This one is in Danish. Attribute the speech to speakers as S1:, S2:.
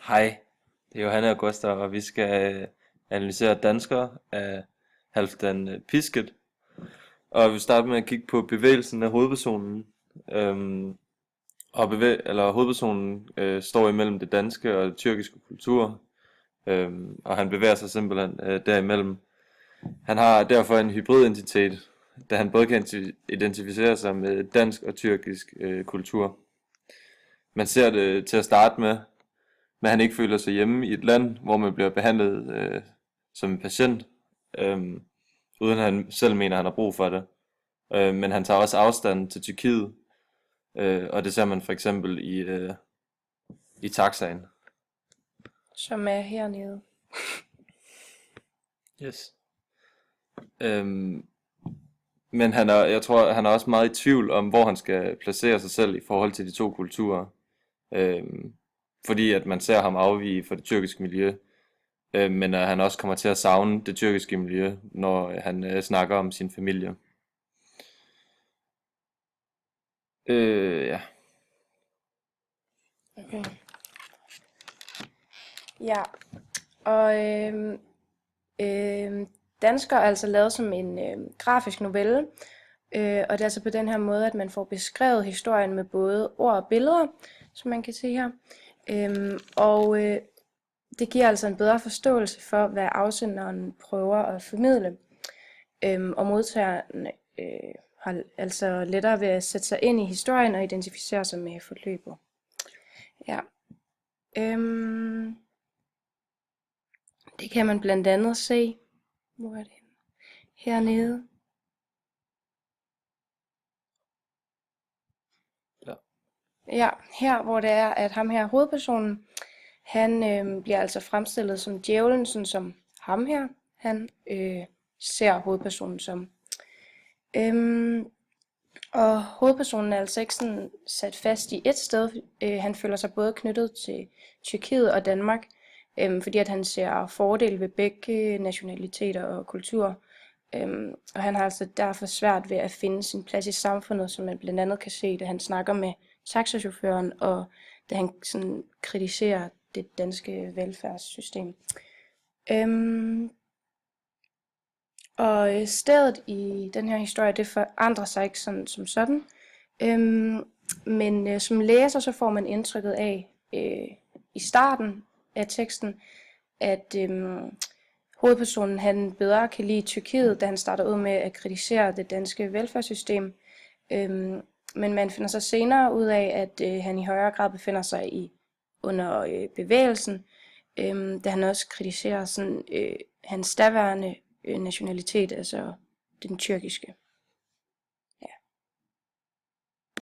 S1: Hej, det er Johanne og Gustav, og vi skal analysere danskere af Halfdan Pisket. Og vi starter med at kigge på bevægelsen af hovedpersonen. Øhm, eller hovedpersonen står imellem det danske og det tyrkiske kultur, og han bevæger sig simpelthen derimellem. Han har derfor en hybrididentitet, da han både kan identificere sig med dansk og tyrkisk kultur. Man ser det til at starte med, men han ikke føler sig hjemme i et land, hvor man bliver behandlet som en patient, øh, uden han selv mener, han har brug for det. Men han tager også afstand til Tyrkiet, og det ser man for eksempel i taxaen.
S2: Som er hernede.
S1: Yes. Men jeg tror, han er også meget i tvivl om, hvor han skal placere sig selv i forhold til de to kulturer. Fordi at man ser ham afvige fra det tyrkiske miljø, men at han også kommer til at savne det tyrkiske miljø, når han snakker om sin familie. Ja.
S2: Okay. Ja, og Dansker er altså lavet som en grafisk novelle, og det er altså på den her måde, at man får beskrevet historien med både ord og billeder, som man kan se her. Det giver altså en bedre forståelse for, hvad afsenderen prøver at formidle. Og modtageren har altså lettere ved at sætte sig ind i historien og identificere sig med forløbet. Ja. Det kan man blandt andet se. Hvor er det? Hernede.
S1: Ja.
S2: Ja, her hvor det er, at ham her hovedpersonen, han bliver altså fremstillet som djævlen, sådan som ham her, han ser hovedpersonen som. Og hovedpersonen er altså ikke sådan sat fast i et sted. Han føler sig både knyttet til Tyrkiet og Danmark, fordi at han ser fordele ved begge nationaliteter og kulturer. Og han har altså derfor svært ved at finde sin plads i samfundet, som man blandt andet kan se, da han snakker med taxachaufføren, og da han sådan kritiserer det danske velfærdssystem. Og stedet i den her historie, det forandrer sig ikke sådan, som sådan. Men som læser, så får man indtrykket af i starten af teksten, at hovedpersonen han bedre kan lide Tyrkiet, da han starter ud med at kritisere det danske velfærdssystem. Men man finder så senere ud af, at han i højere grad befinder sig under bevægelsen, da han også kritiserer sådan, hans daværende nationalitet, altså den tyrkiske.